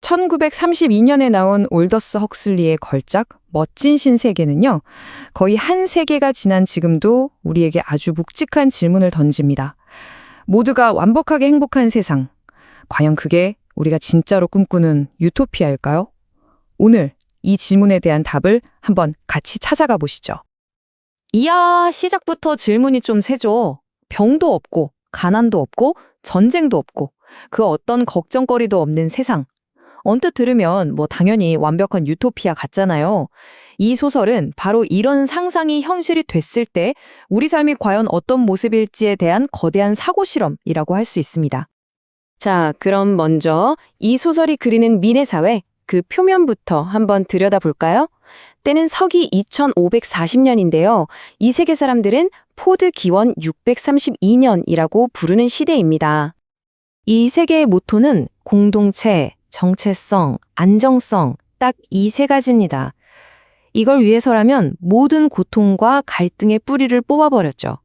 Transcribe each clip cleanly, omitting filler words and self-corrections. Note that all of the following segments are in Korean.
1932년에 나온 올더스 헉슬리의 걸작 멋진 신세계는요, 거의 한 세계가 지난 지금도 우리에게 아주 묵직한 질문을 던집니다. 모두가 완벽하게 행복한 세상, 과연 그게 우리가 진짜로 꿈꾸는 유토피아일까요? 오늘 이 질문에 대한 답을 한번 같이 찾아가 보시죠. 이야, 시작부터 질문이 좀 세죠. 병도 없고, 가난도 없고, 전쟁도 없고, 그 어떤 걱정거리도 없는 세상. 언뜻 들으면 당연히 완벽한 유토피아 같잖아요. 이 소설은 바로 이런 상상이 현실이 됐을 때 우리 삶이 과연 어떤 모습일지에 대한 거대한 사고 실험이라고 할 수 있습니다. 자, 그럼 먼저 이 소설이 그리는 미래 사회, 그 표면부터 한번 들여다볼까요? 때는 서기 2540년인데요. 이 세계 사람들은 포드 기원 632년이라고 부르는 시대입니다. 이 세계의 모토는 공동체, 정체성, 안정성, 딱 이 세 가지입니다. 이걸 위해서라면 모든 고통과 갈등의 뿌리를 뽑아버렸죠.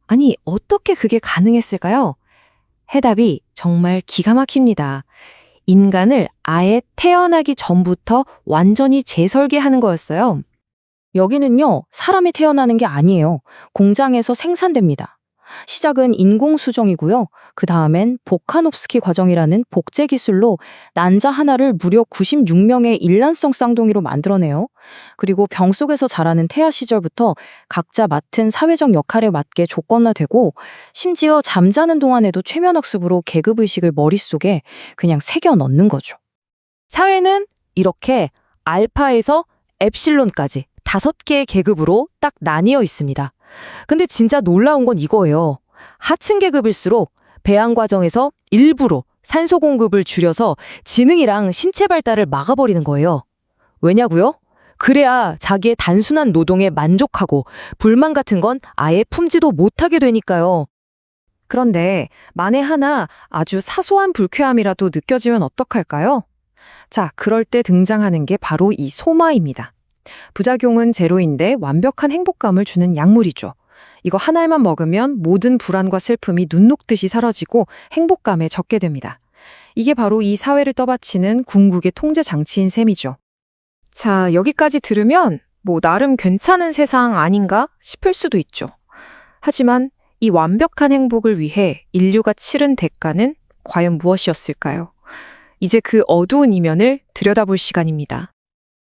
아니, 어떻게 그게 가능했을까요? 해답이 정말 기가 막힙니다. 인간을 아예 태어나기 전부터 완전히 재설계하는 거였어요. 여기는요, 사람이 태어나는 게 아니에요. 공장에서 생산됩니다. 시작은 인공수정이고요. 그 다음엔 보카노프스키 과정이라는 복제 기술로 난자 하나를 무려 96명의 일란성 쌍둥이로 만들어내요. 그리고 병 속에서 자라는 태아 시절부터 각자 맡은 사회적 역할에 맞게 조건화되고, 심지어 잠자는 동안에도 최면학습으로 계급의식을 머릿속에 그냥 새겨 넣는 거죠. 사회는 이렇게 알파에서 엡실론까지 5개의 계급으로 딱 나뉘어 있습니다. 근데 진짜 놀라운 건 이거예요. 하층 계급일수록 배양 과정에서 일부러 산소 공급을 줄여서 지능이랑 신체 발달을 막아버리는 거예요. 왜냐고요? 그래야 자기의 단순한 노동에 만족하고 불만 같은 건 아예 품지도 못하게 되니까요. 그런데 만에 하나 아주 사소한 불쾌함이라도 느껴지면 어떡할까요? 자, 그럴 때 등장하는 게 바로 이 소마입니다. 부작용은 제로인데 완벽한 행복감을 주는 약물이죠. 이거 한 알만 먹으면 모든 불안과 슬픔이 눈 녹듯이 사라지고 행복감에 젖게 됩니다. 이게 바로 이 사회를 떠받치는 궁극의 통제 장치인 셈이죠. 자, 여기까지 들으면 나름 괜찮은 세상 아닌가 싶을 수도 있죠. 하지만 이 완벽한 행복을 위해 인류가 치른 대가는 과연 무엇이었을까요? 이제 그 어두운 이면을 들여다볼 시간입니다.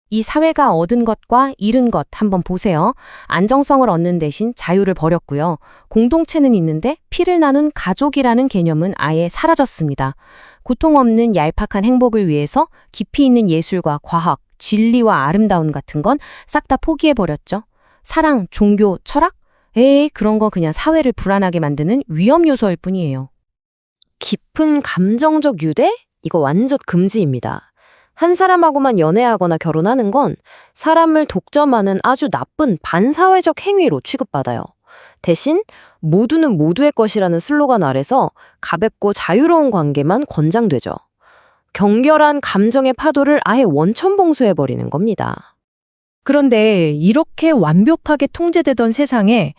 이 사회가 얻은 것과 잃은 것 한번 보세요. 안정성을 얻는 대신 자유를 버렸고요. 공동체는 있는데 피를 나눈 가족이라는 개념은 아예 사라졌습니다. 고통 없는 얄팍한 행복을 위해서 깊이 있는 예술과 과학, 진리와 아름다움 같은 건 싹 다 포기해버렸죠. 사랑, 종교, 철학? 에이, 그런 거 그냥 사회를 불안하게 만드는 위험 요소일 뿐이에요. 깊은 감정적 유대? 이거 완전 금지입니다. 한 사람하고만 연애하거나 결혼하는 건 사람을 독점하는 아주 나쁜 반사회적 행위로 취급받아요. 대신 모두는 모두의 것이라는 슬로건 아래서 가볍고 자유로운 관계만 권장되죠. 격렬한 감정의 파도를 아예 원천봉쇄해버리는 겁니다. 그런데 이렇게 완벽하게 통제되던 세상에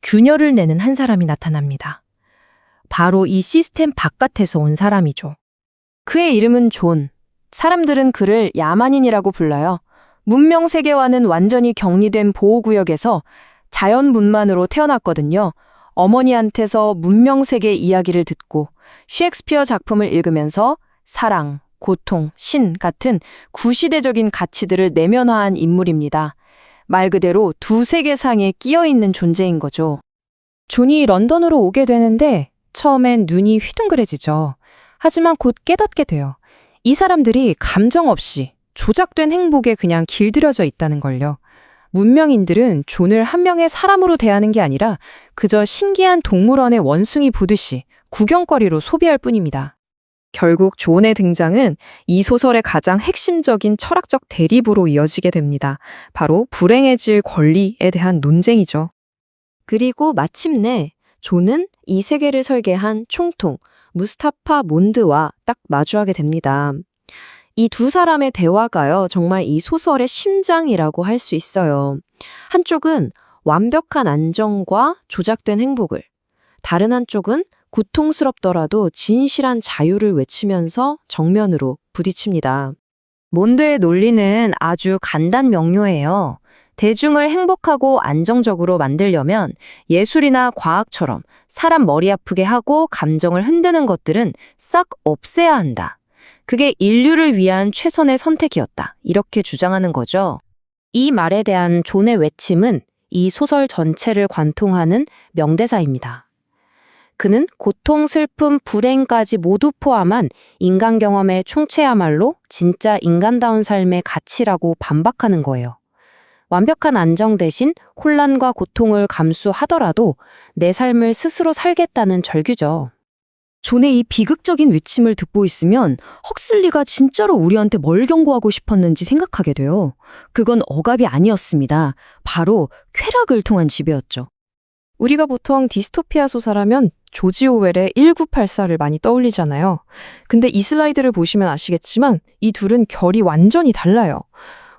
균열을 내는 한 사람이 나타납니다. 바로 이 시스템 바깥에서 온 사람이죠. 그의 이름은 존. 사람들은 그를 야만인이라고 불러요. 문명 세계와는 완전히 격리된 보호구역에서 자연문만으로 태어났거든요. 어머니한테서 문명 세계 이야기를 듣고 셰익스피어 작품을 읽으면서 사랑, 고통, 신 같은 구시대적인 가치들을 내면화한 인물입니다. 말 그대로 두 세계상에 끼어있는 존재인 거죠. 존이 런던으로 오게 되는데 처음엔 눈이 휘둥그레지죠. 하지만 곧 깨닫게 돼요. 이 사람들이 감정 없이 조작된 행복에 그냥 길들여져 있다는 걸요. 문명인들은 존을 한 명의 사람으로 대하는 게 아니라 그저 신기한 동물원의 원숭이 보듯이 구경거리로 소비할 뿐입니다. 결국 존의 등장은 이 소설의 가장 핵심적인 철학적 대립으로 이어지게 됩니다. 바로 불행해질 권리에 대한 논쟁이죠. 그리고 마침내 존은 이 세계를 설계한 총통 무스타파 몬드와 딱 마주하게 됩니다. 이 두 사람의 대화가요, 정말 이 소설의 심장이라고 할 수 있어요. 한쪽은 완벽한 안정과 조작된 행복을, 다른 한쪽은 고통스럽더라도 진실한 자유를 외치면서 정면으로 부딪힙니다. 몬드의 논리는 아주 간단명료해요. 대중을 행복하고 안정적으로 만들려면 예술이나 과학처럼 사람 머리 아프게 하고 감정을 흔드는 것들은 싹 없애야 한다. 그게 인류를 위한 최선의 선택이었다. 이렇게 주장하는 거죠. 이 말에 대한 존의 외침은 이 소설 전체를 관통하는 명대사입니다. 그는 고통, 슬픔, 불행까지 모두 포함한 인간 경험의 총체야말로 진짜 인간다운 삶의 가치라고 반박하는 거예요. 완벽한 안정 대신 혼란과 고통을 감수하더라도 내 삶을 스스로 살겠다는 절규죠. 존의 이 비극적인 위침을 듣고 있으면 헉슬리가 진짜로 우리한테 뭘 경고하고 싶었는지 생각하게 돼요. 그건 억압이 아니었습니다. 바로 쾌락을 통한 지배였죠. 우리가 보통 디스토피아 소설하면 조지 오웰의 1984를 많이 떠올리잖아요. 근데 이 슬라이드를 보시면 아시겠지만 이 둘은 결이 완전히 달라요.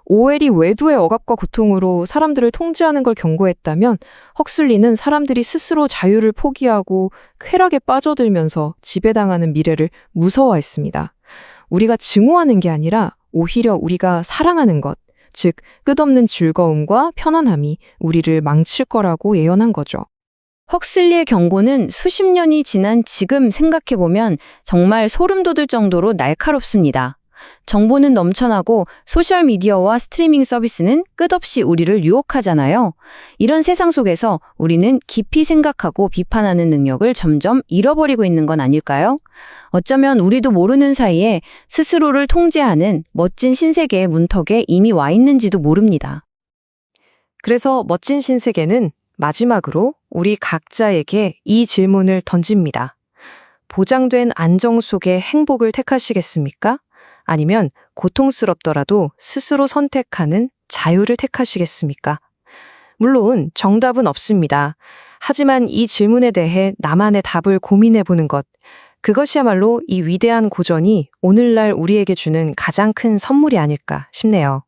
오웰이 외부의 억압과 고통으로 사람들을 통제하는 걸 경고했다면 헉슬리는 사람들이 스스로 자유를 포기하고 쾌락에 빠져들면서 지배당하는 미래를 무서워했습니다. 우리가 증오하는 게 아니라 오히려 우리가 사랑하는 것, 즉 끝없는 즐거움과 편안함이 우리를 망칠 거라고 예언한 거죠. 헉슬리의 경고는 수십 년이 지난 지금 생각해보면 정말 소름 돋을 정도로 날카롭습니다. 정보는 넘쳐나고 소셜미디어와 스트리밍 서비스는 끝없이 우리를 유혹하잖아요. 이런 세상 속에서 우리는 깊이 생각하고 비판하는 능력을 점점 잃어버리고 있는 건 아닐까요? 어쩌면 우리도 모르는 사이에 스스로를 통제하는 멋진 신세계의 문턱에 이미 와 있는지도 모릅니다. 그래서 멋진 신세계는 마지막으로 우리 각자에게 이 질문을 던집니다. 보장된 안정 속의 행복을 택하시겠습니까? 아니면 고통스럽더라도 스스로 선택하는 자유를 택하시겠습니까? 물론 정답은 없습니다. 하지만 이 질문에 대해 나만의 답을 고민해보는 것, 그것이야말로 이 위대한 고전이 오늘날 우리에게 주는 가장 큰 선물이 아닐까 싶네요.